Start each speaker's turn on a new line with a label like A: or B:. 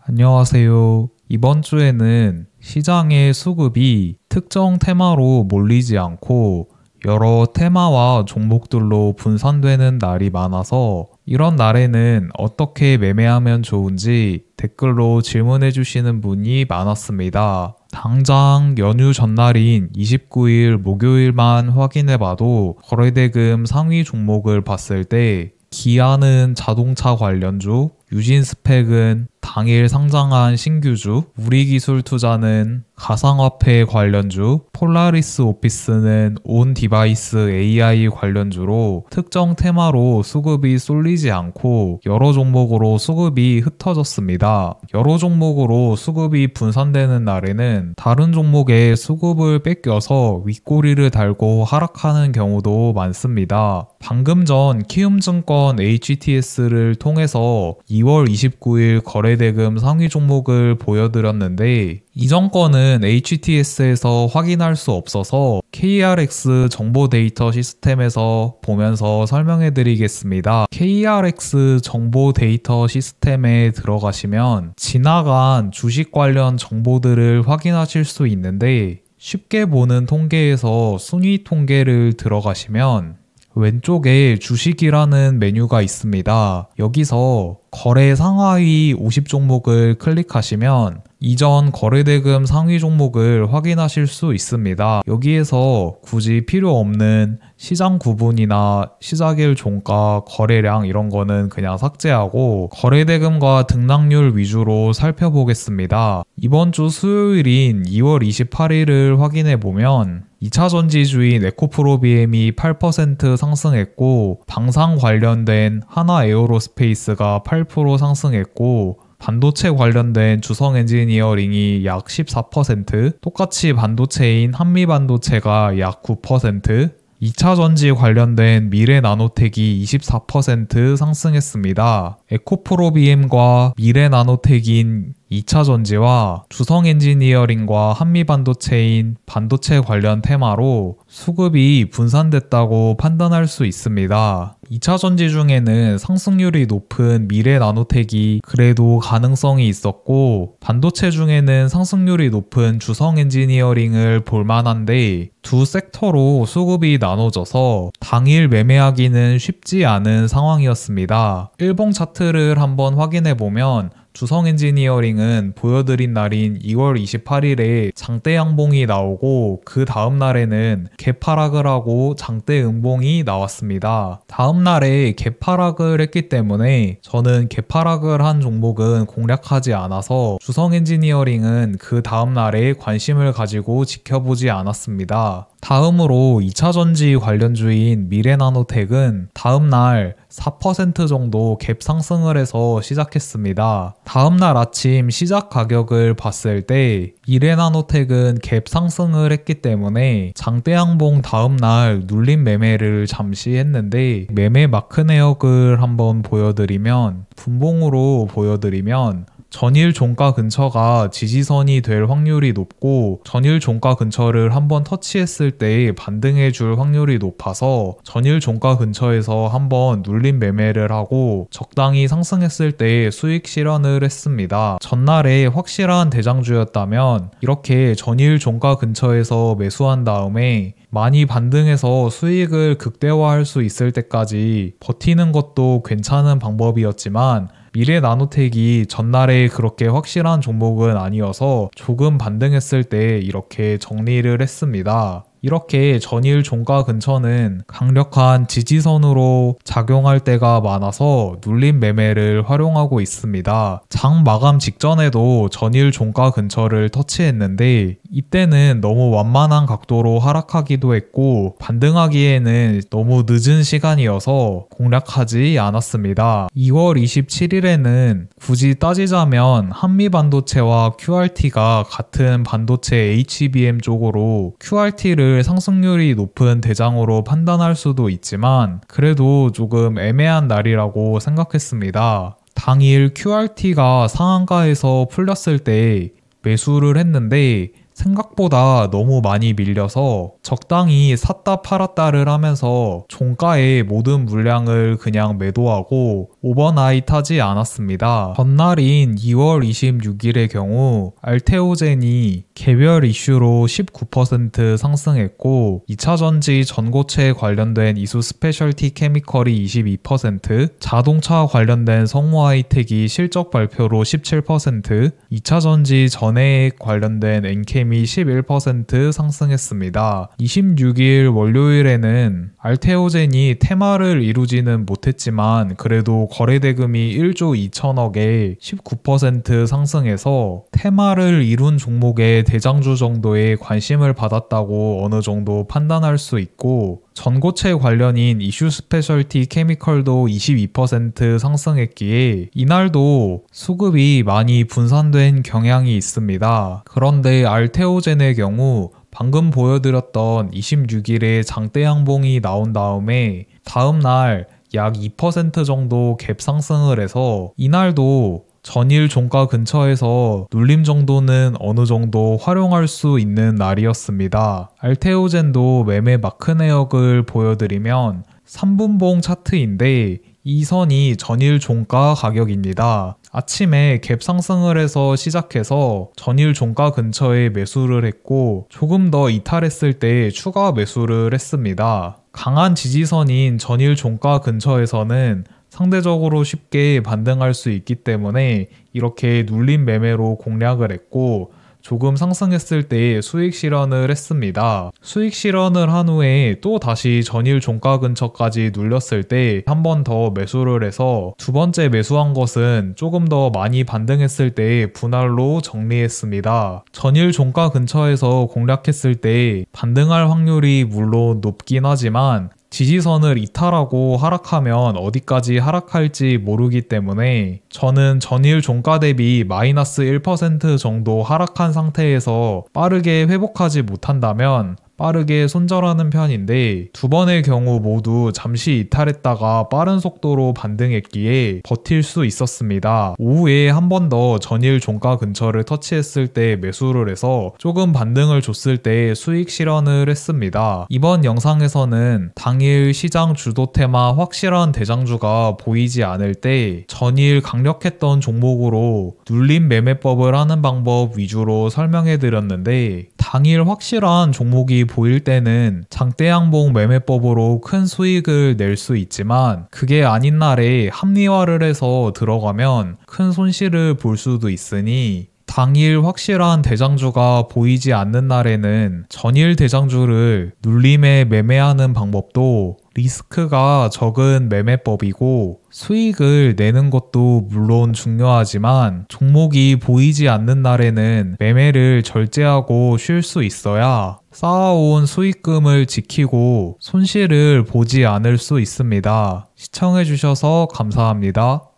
A: 안녕하세요. 이번 주에는 시장의 수급이 특정 테마로 몰리지 않고 여러 테마와 종목들로 분산되는 날이 많아서 이런 날에는 어떻게 매매하면 좋은지 댓글로 질문해 주시는 분이 많았습니다. 당장 연휴 전날인 29일 목요일만 확인해 봐도 거래대금 상위 종목을 봤을 때 기아는 자동차 관련주, 유진스펙은 당일 상장한 신규주, 우리기술투자는 가상화폐 관련주, 폴라리스 오피스는 온 디바이스 AI 관련주로 특정 테마로 수급이 쏠리지 않고 여러 종목으로 수급이 흩어졌습니다. 여러 종목으로 수급이 분산되는 날에는 다른 종목에 수급을 뺏겨서 윗꼬리를 달고 하락하는 경우도 많습니다. 방금 전 키움증권 HTS를 통해서 2월 29일 거래대금 상위 종목을 보여드렸는데 이전 거는 HTS에서 확인할 수 없어서 KRX 정보 데이터 시스템에서 보면서 설명해 드리겠습니다. KRX 정보 데이터 시스템에 들어가시면 지나간 주식 관련 정보들을 확인하실 수 있는데 쉽게 보는 통계에서 순위 통계를 들어가시면 왼쪽에 주식이라는 메뉴가 있습니다. 여기서 거래 상하위 50종목을 클릭하시면 이전 거래대금 상위 종목을 확인하실 수 있습니다. 여기에서 굳이 필요 없는 시장 구분이나 시작일 종가, 거래량 이런 거는 그냥 삭제하고 거래대금과 등락률 위주로 살펴보겠습니다. 이번 주 수요일인 2월 28일을 확인해 보면 2차전지주인 에코프로비엠이 8% 상승했고 방산 관련된 하나에어로스페이스가 8% 상승했고 반도체 관련된 주성엔지니어링이 약 14%, 똑같이 반도체인 한미반도체가 약 9%, 2차전지 관련된 미래나노텍이 24% 상승했습니다. 에코프로비엠과 미래나노텍인 2차전지와 주성엔지니어링과 한미반도체인 반도체 관련 테마로 수급이 분산됐다고 판단할 수 있습니다. 2차전지 중에는 상승률이 높은 미래나노텍이 그래도 가능성이 있었고 반도체 중에는 상승률이 높은 주성엔지니어링을 볼만한데 두 섹터로 수급이 나눠져서 당일 매매하기는 쉽지 않은 상황이었습니다. 일봉 차트를 한번 확인해보면 주성엔지니어링은 보여드린 날인 2월 28일에 장대 양봉이 나오고 그 다음 날에는 개파락을 하고 장대 음봉이 나왔습니다. 다음 날에 개파락을 했기 때문에 저는 개파락을 한 종목은 공략하지 않아서 주성엔지니어링은 그 다음 날에 관심을 가지고 지켜보지 않았습니다. 다음으로 2차전지 관련주인 미래나노텍은 다음날 4% 정도 갭 상승을 해서 시작했습니다. 다음날 아침 시작 가격을 봤을 때 미래나노텍은 갭 상승을 했기 때문에 장대양봉 다음날 눌림 매매를 잠시 했는데 매매 마크 내역을 한번 보여드리면 분봉으로 보여드리면 전일 종가 근처가 지지선이 될 확률이 높고 전일 종가 근처를 한번 터치했을 때 반등해 줄 확률이 높아서 전일 종가 근처에서 한번 눌림 매매를 하고 적당히 상승했을 때 수익 실현을 했습니다. 전날에 확실한 대장주였다면 이렇게 전일 종가 근처에서 매수한 다음에 많이 반등해서 수익을 극대화할 수 있을 때까지 버티는 것도 괜찮은 방법이었지만 미래나노텍이 전날에 그렇게 확실한 종목은 아니어서 조금 반등했을 때 이렇게 정리를 했습니다. 이렇게 전일 종가 근처는 강력한 지지선으로 작용할 때가 많아서 눌림 매매를 활용하고 있습니다. 장 마감 직전에도 전일 종가 근처를 터치했는데 이때는 너무 완만한 각도로 하락하기도 했고 반등하기에는 너무 늦은 시간이어서 공략하지 않았습니다. 2월 27일에는 굳이 따지자면 한미반도체와 QRT가 같은 반도체 HBM 쪽으로 QRT를 상승률이 높은 대장으로 판단할 수도 있지만 그래도 조금 애매한 날이라고 생각했습니다. 당일 QRT가 상한가에서 풀렸을 때 매수를 했는데 생각보다 너무 많이 밀려서 적당히 샀다 팔았다를 하면서 종가의 모든 물량을 그냥 매도하고 오버나잇하지 않았습니다. 전날인 2월 26일의 경우 알테오젠이 개별 이슈로 19% 상승했고 2차전지 전고체 관련된 이수 스페셜티 케미컬이 22%, 자동차 관련된 성우 하이텍이 실적 발표로 17%, 2차전지 전해액 관련된 엔캠이 11% 상승했습니다. 26일 월요일에는 알테오젠이 테마를 이루지는 못했지만 그래도 거래대금이 1조 2천억에 19% 상승해서 테마를 이룬 종목의 대장주 정도의 관심을 받았다고 어느 정도 판단할 수 있고 전고체 관련인 이슈 스페셜티 케미컬도 22% 상승했기에 이날도 수급이 많이 분산된 경향이 있습니다. 그런데 알테오젠의 경우 방금 보여드렸던 26일에 장대 양봉이 나온 다음에 다음날 약 2% 정도 갭 상승을 해서 이날도 전일 종가 근처에서 눌림 정도는 어느 정도 활용할 수 있는 날이었습니다. 알테오젠도 매매 마크 내역을 보여드리면 3분봉 차트인데 이 선이 전일 종가 가격입니다. 아침에 갭 상승을 해서 시작해서 전일 종가 근처에 매수를 했고 조금 더 이탈했을 때 추가 매수를 했습니다. 강한 지지선인 전일 종가 근처에서는 상대적으로 쉽게 반등할 수 있기 때문에 이렇게 눌림 매매로 공략을 했고 조금 상승했을 때 수익 실현을 했습니다. 수익 실현을 한 후에 또 다시 전일 종가 근처까지 눌렸을 때 한 번 더 매수를 해서 두 번째 매수한 것은 조금 더 많이 반등했을 때 분할로 정리했습니다. 전일 종가 근처에서 공략했을 때 반등할 확률이 물론 높긴 하지만 지지선을 이탈하고 하락하면 어디까지 하락할지 모르기 때문에 저는 전일 종가 대비 마이너스 1% 정도 하락한 상태에서 빠르게 회복하지 못한다면 빠르게 손절하는 편인데 두 번의 경우 모두 잠시 이탈했다가 빠른 속도로 반등했기에 버틸 수 있었습니다. 오후에 한 번 더 전일 종가 근처를 터치했을 때 매수를 해서 조금 반등을 줬을 때 수익 실현을 했습니다. 이번 영상에서는 당일 시장 주도 테마 확실한 대장주가 보이지 않을 때 전일 강력했던 종목으로 눌림 매매법을 하는 방법 위주로 설명해 드렸는데 당일 확실한 종목이 보일 때는 장대 양봉 매매법으로 큰 수익을 낼 수 있지만 그게 아닌 날에 합리화를 해서 들어가면 큰 손실을 볼 수도 있으니 당일 확실한 대장주가 보이지 않는 날에는 전일 대장주를 눌림에 매매하는 방법도 리스크가 적은 매매법이고 수익을 내는 것도 물론 중요하지만 종목이 보이지 않는 날에는 매매를 절제하고 쉴 수 있어야 쌓아온 수익금을 지키고 손실을 보지 않을 수 있습니다. 시청해주셔서 감사합니다.